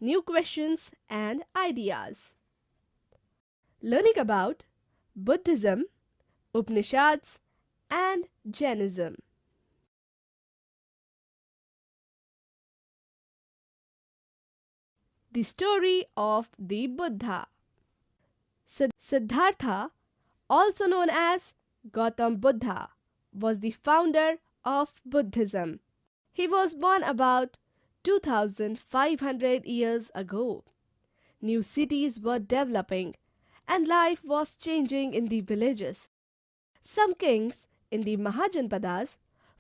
new questions and ideas. Learning about Buddhism, Upanishads, and Jainism. The story of the Buddha. Siddhartha, also known as Gautam Buddha, was the founder of Buddhism. He was born about 2500 years ago. New cities were developing and life was changing in the villages. Some kings in the Mahajanpadas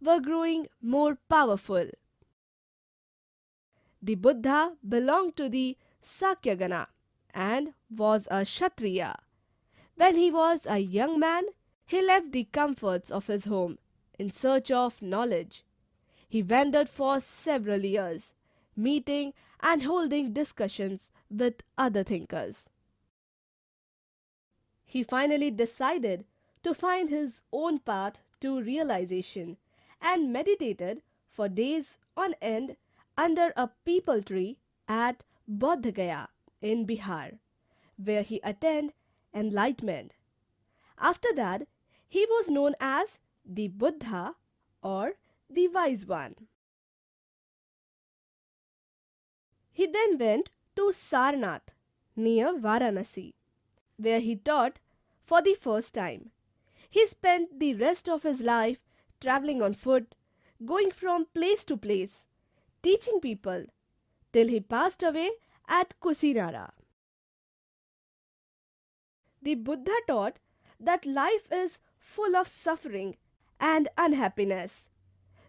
were growing more powerful. The Buddha belonged to the Sakyagana and was a Kshatriya. When he was a young man, he left the comforts of his home in search of knowledge. He wandered for several years, meeting and holding discussions with other thinkers. He finally decided to find his own path to realization and meditated for days on end under a peepal tree at Bodh Gaya in Bihar, where he attained enlightenment. After that, he was known as the Buddha or the Wise One. He then went to Sarnath near Varanasi, where he taught for the first time. He spent the rest of his life traveling on foot, going from place to place, teaching people, till he passed away at Kusinara. The Buddha taught that life is full of suffering and unhappiness.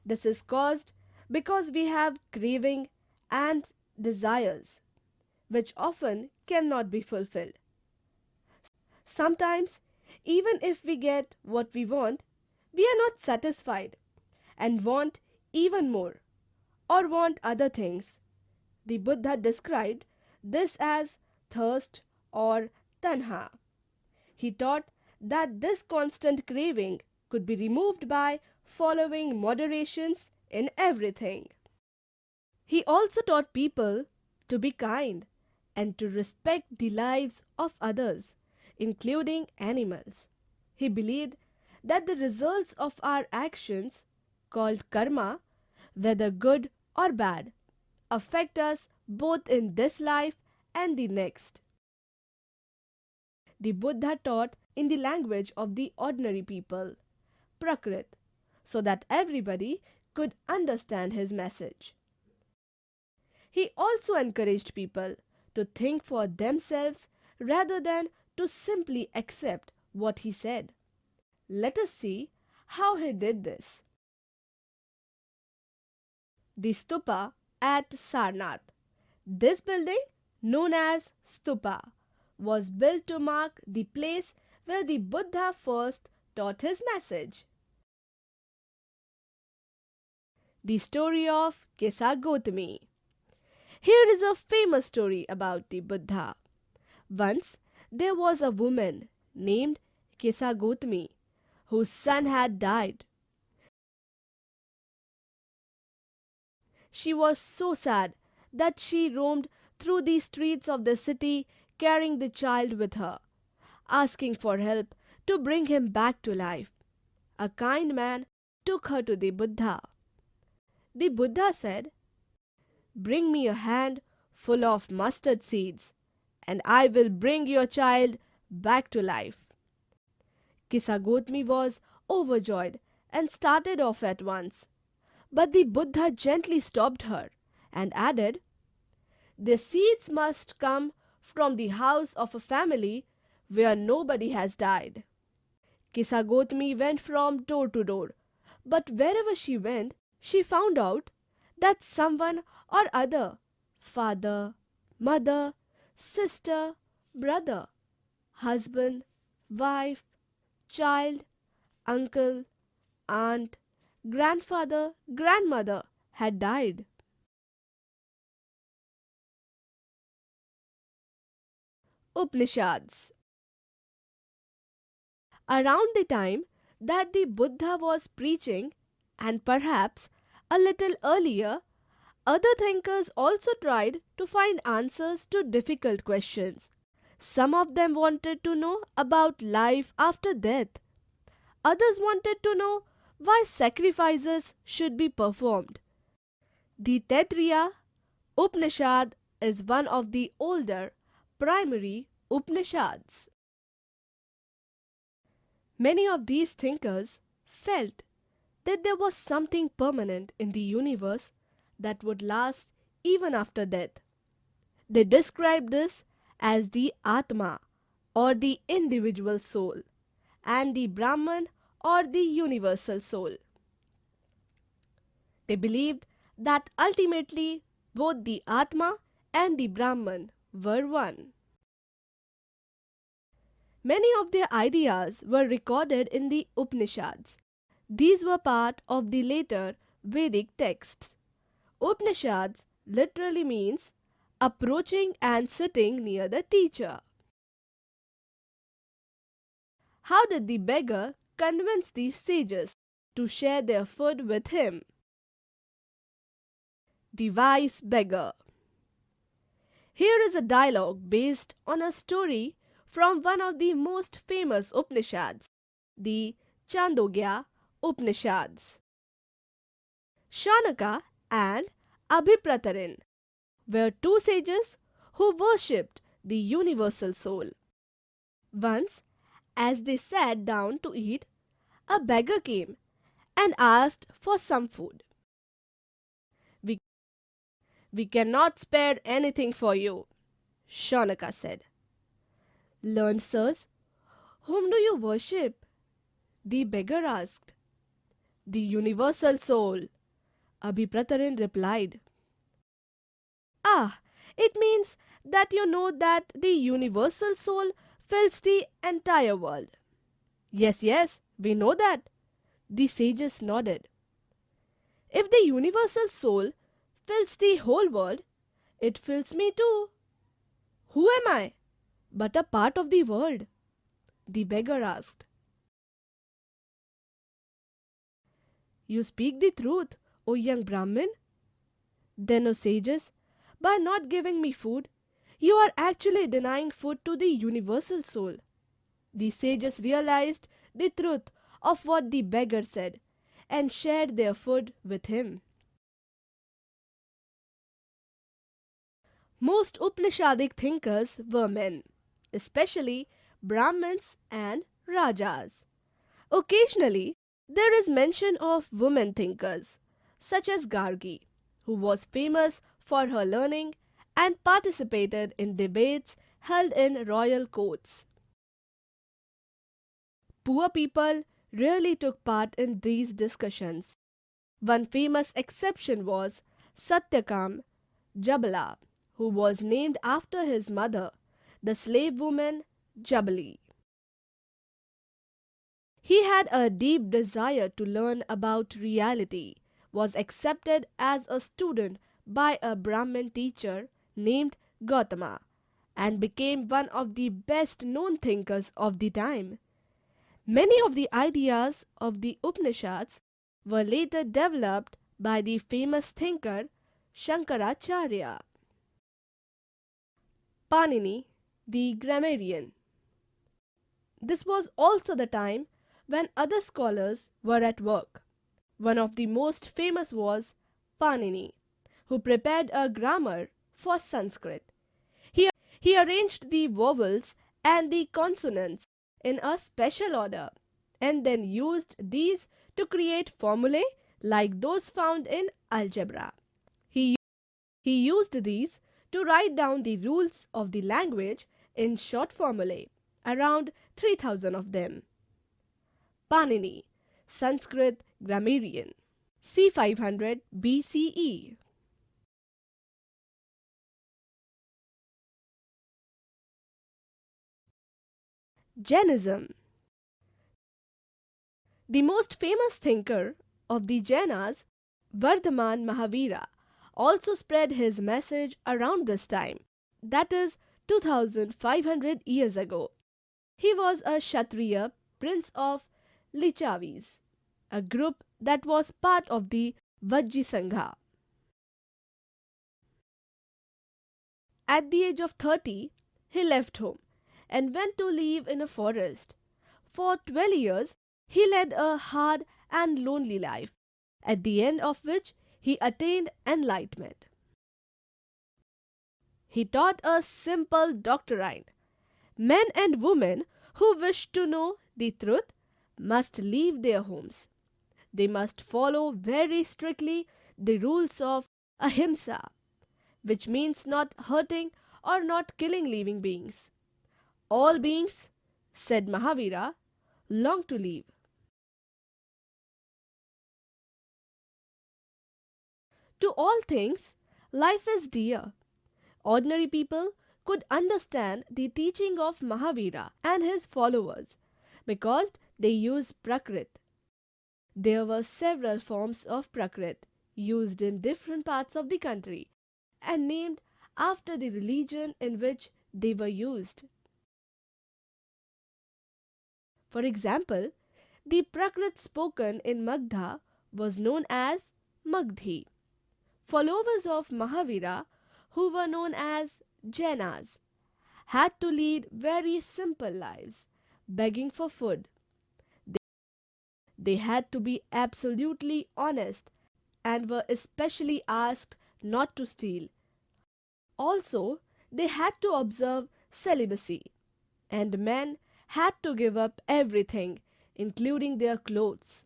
This is caused because we have craving and desires, which often cannot be fulfilled. Sometimes, even if we get what we want, we are not satisfied and want even more or want other things. The Buddha described this as thirst or tanha. He taught that this constant craving could be removed by following moderations in everything. He also taught people to be kind and to respect the lives of others, including animals. He believed that the results of our actions, called karma, whether good or bad, affect us both in this life and the next. The Buddha taught in the language of the ordinary people, Prakrit, so that everybody could understand his message. He also encouraged people to think for themselves rather than to simply accept what he said. Let us see how he did this. The stupa at Sarnath. This building, known as stupa, was built to mark the place where the Buddha first taught his message. The story of Kesagotami. Here is a famous story about the Buddha. Once there was a woman named Kesagotami whose son had died. She was so sad that she roamed through the streets of the city carrying the child with her, asking for help to bring him back to life. A kind man took her to the Buddha. The Buddha said, "Bring me a hand full of mustard seeds, and I will bring your child back to life." Kesagotami was overjoyed and started off at once. But the Buddha gently stopped her and added, "The seeds must come from the house of a family where nobody has died." Kesagotami went from door to door, but wherever she went, she found out that someone or other, father, mother, sister, brother, husband, wife, child, uncle, aunt, grandfather, grandmother had died. Upanishads. Around the time that the Buddha was preaching, and perhaps a little earlier, Other thinkers also tried to find answers to difficult questions. Some of them wanted to know about life after death. Others wanted to know why sacrifices should be performed. The Taittiriya Upanishad is one of the older primary Upanishads. Many of these thinkers felt that there was something permanent in the universe that would last even after death. They described this as the Atma or the individual soul and the Brahman or the universal soul. They believed that ultimately both the Atma and the Brahman were one. Many of their ideas were recorded in the Upanishads. These were part of the later Vedic texts. Upanishads literally means approaching and sitting near the teacher. How did the beggar convince the sages to share their food with him? The wise beggar. Here is a dialogue based on a story from one of the most famous Upanishads, the Chandogya Upanishads. Shaunaka and Abhipratarin were two sages who worshipped the universal soul. Once, as they sat down to eat, a beggar came and asked for some food. We, we cannot spare anything for you, Shaunaka said. Learned sirs, whom do you worship? The beggar asked. The universal soul, Abhipratarin replied. Ah, it means that you know that the universal soul fills the entire world. Yes, yes, we know that. The sages nodded. If the universal soul fills the whole world, it fills me too. Who am I? But a part of the world, the beggar asked. You speak the truth, O young Brahmin. Then, O sages, by not giving me food, you are actually denying food to the universal soul. The sages realized the truth of what the beggar said and shared their food with him. Most Upanishadic thinkers were men, especially Brahmins and Rajas. Occasionally, there is mention of women thinkers, such as Gargi, who was famous for her learning and participated in debates held in royal courts. Poor people rarely took part in these discussions. One famous exception was Satyakam Jabala, who was named after his mother, the slave woman Jabali. He had a deep desire to learn about reality, was accepted as a student by a Brahmin teacher named Gautama, and became one of the best known thinkers of the time. Many of the ideas of the Upanishads were later developed by the famous thinker Shankaracharya. Panini, the grammarian. This was also the time when other scholars were at work. One of the most famous was Panini, who prepared a grammar for Sanskrit. He arranged the vowels and the consonants in a special order and then used these to create formulae like those found in algebra. He, he used these to write down the rules of the language in short formulae, around 3000 of them. Panini, Sanskrit grammarian, c. 500 BCE. Jainism. The most famous thinker of the Jainas, Vardhaman Mahavira, also spread his message around this time, that is 2500 years ago. He was a Kshatriya prince of Lichavis, a group that was part of the Vajji Sangha. At the age of 30, he left home and went to live in a forest. For 12 years, he led a hard and lonely life, at the end of which he attained enlightenment. He taught a simple doctrine: men and women who wish to know the truth must leave their homes. They must follow very strictly the rules of ahimsa, which means not hurting or not killing living beings. All beings, said Mahavira, long to live. To all things, life is dear. Ordinary people could understand the teaching of Mahavira and his followers because they use Prakrit. There were several forms of Prakrit used in different parts of the country and named after the religion in which they were used. For example, the Prakrit spoken in Magdha was known as Magdhi. Followers of Mahavira, who were known as Jainas, had to lead very simple lives, begging for food. They had to be absolutely honest and were especially asked not to steal. Also, they had to observe celibacy, and men had to give up everything, including their clothes.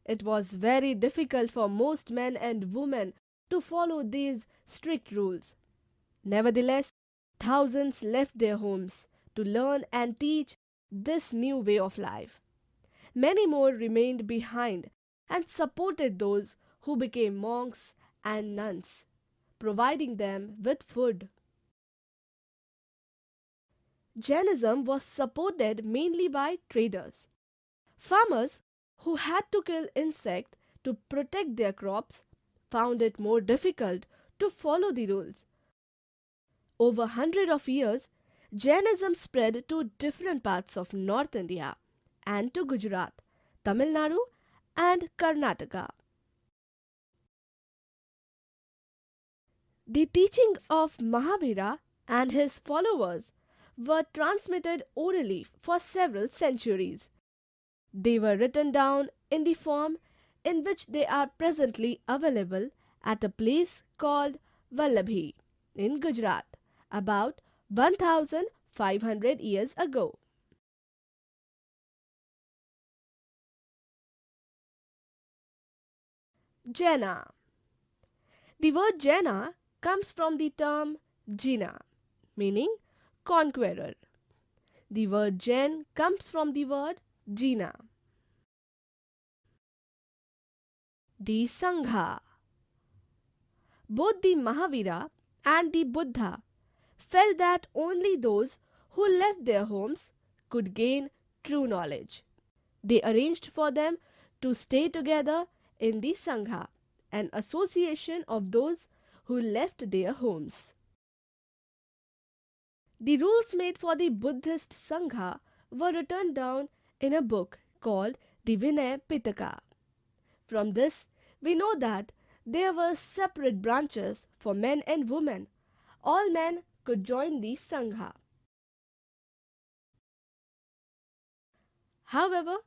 It was very difficult for most men and women to follow these strict rules. Nevertheless, thousands left their homes to learn and teach this new way of life. Many more remained behind and supported those who became monks and nuns, providing them with food. Jainism was supported mainly by traders. Farmers who had to kill insects to protect their crops found it more difficult to follow the rules. Over hundreds of years, Jainism spread to different parts of North India and to Gujarat, Tamil Nadu, and Karnataka. The teachings of Mahavira and his followers were transmitted orally for several centuries. They were written down in the form in which they are presently available at a place called Vallabhi in Gujarat about 1500 years ago. Jaina. The word Jaina comes from the term Jina, meaning conqueror. The word Jain comes from the word Jina. The Sangha. Both the Mahavira and the Buddha felt that only those who left their homes could gain true knowledge. They arranged for them to stay together in the Sangha, an association of those who left their homes. The rules made for the Buddhist Sangha were written down in a book called the Vinay Pitaka. From this, we know that there were separate branches for men and women. All men could join the Sangha. However,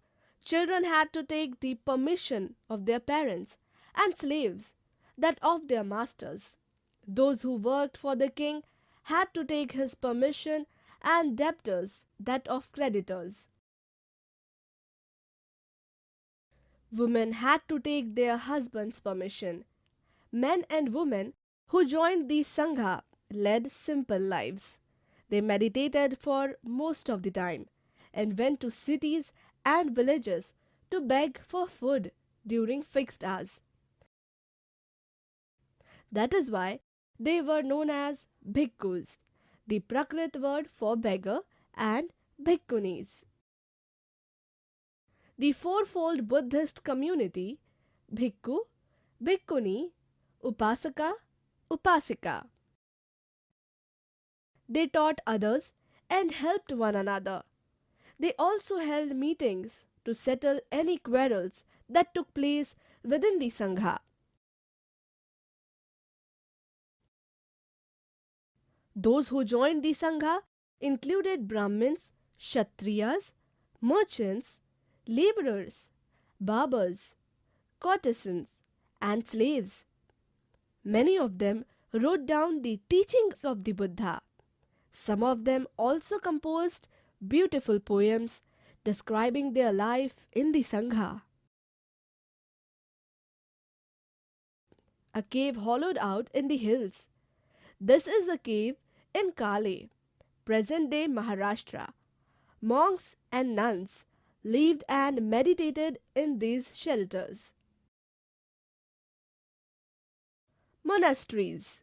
children had to take the permission of their parents, and slaves that of their masters. Those who worked for the king had to take his permission, and debtors that of creditors. Women had to take their husband's permission. Men and women who joined the Sangha led simple lives. They meditated for most of the time and went to cities and villages to beg for food during fixed hours. That is why they were known as bhikkhus, the Prakrit word for beggar, and bhikkhunis. The fourfold Buddhist community bhikkhu, bhikkhuni, upasaka, upasika. They taught others and helped one another. They also held meetings to settle any quarrels that took place within the Sangha. Those who joined the Sangha included Brahmins, Kshatriyas, merchants, laborers, barbers, courtesans, and slaves. Many of them wrote down the teachings of the Buddha. Some of them also composed beautiful poems describing their life in the Sangha. A cave hollowed out in the hills. This is a cave in Kale, present day Maharashtra. Monks and nuns lived and meditated in these shelters. Monasteries.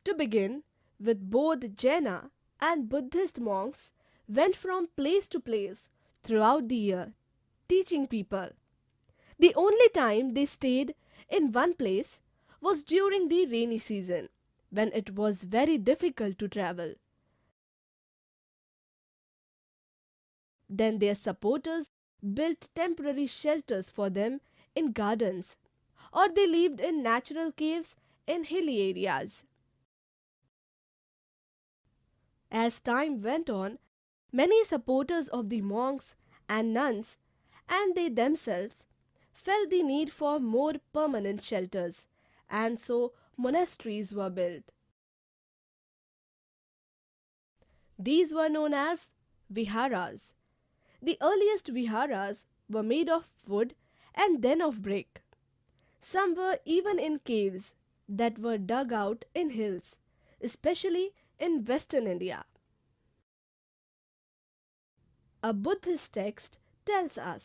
To begin with, both Jaina and Buddhist monks went from place to place throughout the year, teaching people. The only time they stayed in one place was during the rainy season, when it was very difficult to travel. Then their supporters built temporary shelters for them in gardens, or they lived in natural caves in hilly areas. As time went on, many supporters of the monks and nuns and they themselves felt the need for more permanent shelters, and so monasteries were built. These were known as viharas. The earliest viharas were made of wood and then of brick. Some were even in caves that were dug out in hills, especially in western India. A Buddhist text tells us,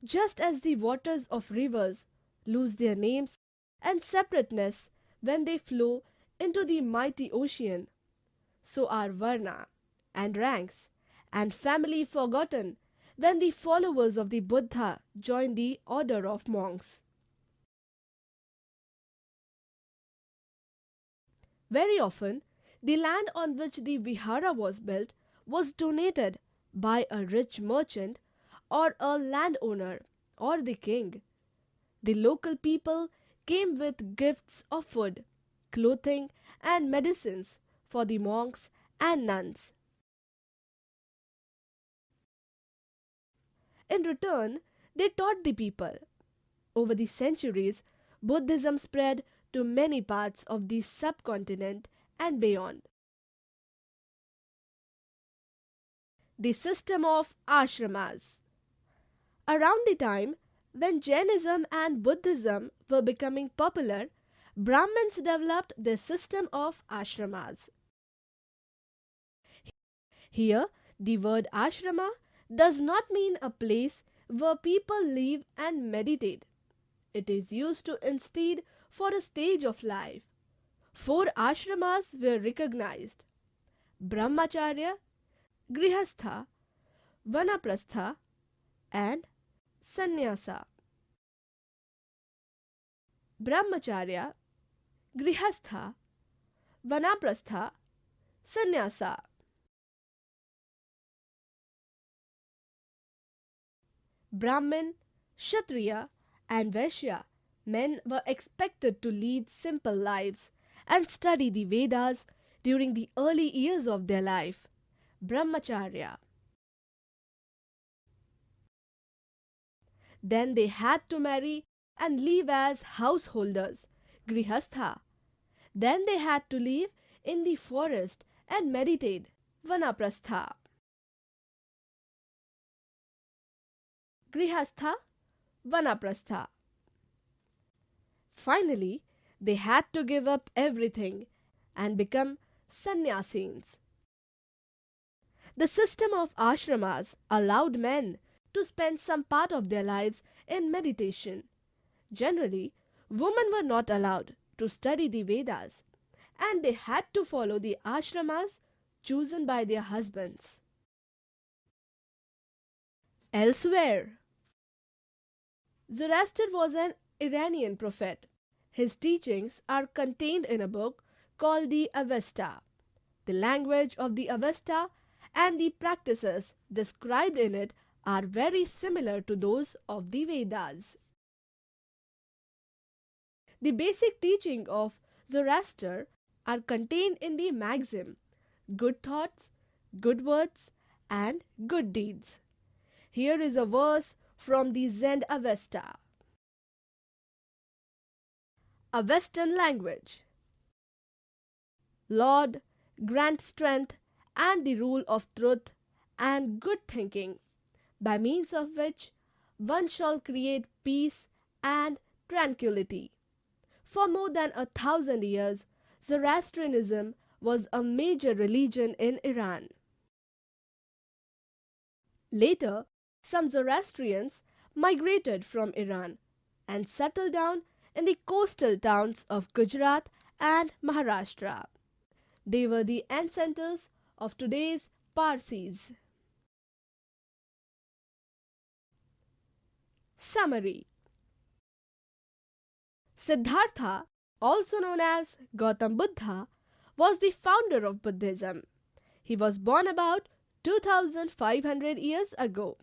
just as the waters of rivers lose their names and separateness when they flow into the mighty ocean, so are varna and ranks and family forgotten when the followers of the Buddha join the order of monks. Very often, the land on which the vihara was built was donated by a rich merchant or a landowner or the king. The local people came with gifts of food, clothing, and medicines for the monks and nuns. In return, they taught the people. Over the centuries, Buddhism spread to many parts of the subcontinent and beyond. The system of ashramas. Around the time when Jainism and Buddhism were becoming popular, Brahmins developed their system of ashramas. Here, the word ashrama does not mean a place where people live and meditate. It is used to instead for a stage of life. Four ashramas were recognized: Brahmacharya, Grihastha, Vanaprastha, and Sannyasa. Brahmacharya, Grihastha, Vanaprastha, Sannyasa. Brahmin, Kshatriya, and Vaishya men were expected to lead simple lives and study the Vedas during the early years of their life. Brahmacharya. Then they had to marry and live as householders, Grihastha. Then they had to live in the forest and meditate, Vanaprastha. Grihastha, Vanaprastha. Finally, they had to give up everything and become sannyasins. The system of ashramas allowed men to spend some part of their lives in meditation. Generally, women were not allowed to study the Vedas, and they had to follow the ashramas chosen by their husbands. Elsewhere, Zoroaster was an Iranian prophet. His teachings are contained in a book called the Avesta. The language of the Avesta and the practices described in it are very similar to those of the Vedas. The basic teaching of Zoroaster are contained in the maxim good thoughts, good words, and good deeds. Here is a verse from the Zend Avesta, a Western language. Lord, grant strength and the rule of truth and good thinking, by means of which one shall create peace and tranquility. For more than 1,000 years, Zoroastrianism was a major religion in Iran. Later, some Zoroastrians migrated from Iran and settled down in the coastal towns of Gujarat and Maharashtra. They were the ancestors of today's Parsis. Summary: Siddhartha, also known as Gautam Buddha, was the founder of Buddhism. He was born about 2500 years ago.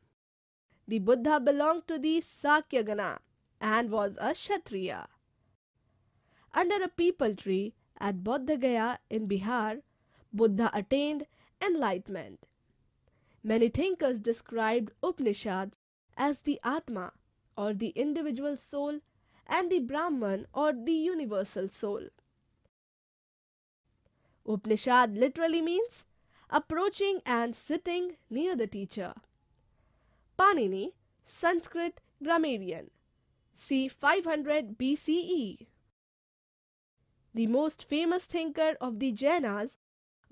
The Buddha belonged to the Sakyagana and was a Kshatriya. Under a peepal tree at Bodh Gaya in Bihar, Buddha attained enlightenment. Many thinkers described Upanishads as the Atma or the individual soul and the Brahman or the universal soul. Upanishad literally means approaching and sitting near the teacher. Panini, Sanskrit grammarian, c. 500 BCE. The most famous thinker of the Jainas,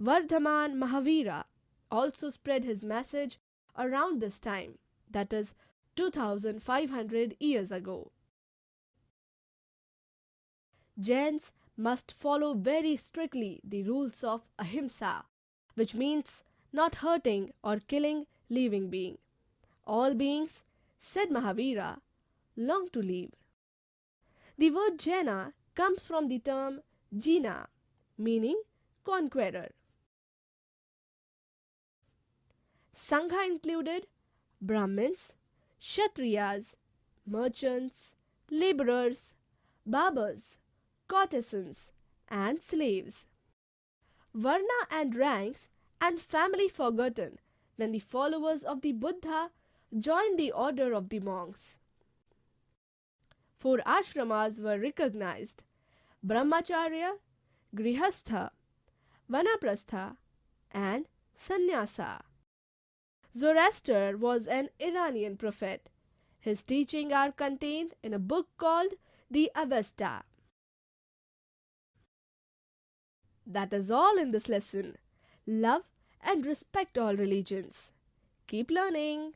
Vardhaman Mahavira, also spread his message around this time, that is 2500 years ago. Jains must follow very strictly the rules of ahimsa, which means not hurting or killing living being. All beings, said Mahavira, long to live. The word Jaina comes from the term Jina, meaning conqueror. Sangha included Brahmins, Kshatriyas, merchants, laborers, barbers, courtesans, and slaves. Varna and ranks and family forgotten when the followers of the Buddha joined the order of the monks. 4 ashramas were recognized: Brahmacharya, Grihastha, Vanaprastha, and Sannyasa. Zoroaster was an Iranian prophet. His teachings are contained in a book called the Avesta. That is all in this lesson. Love and respect all religions. Keep learning.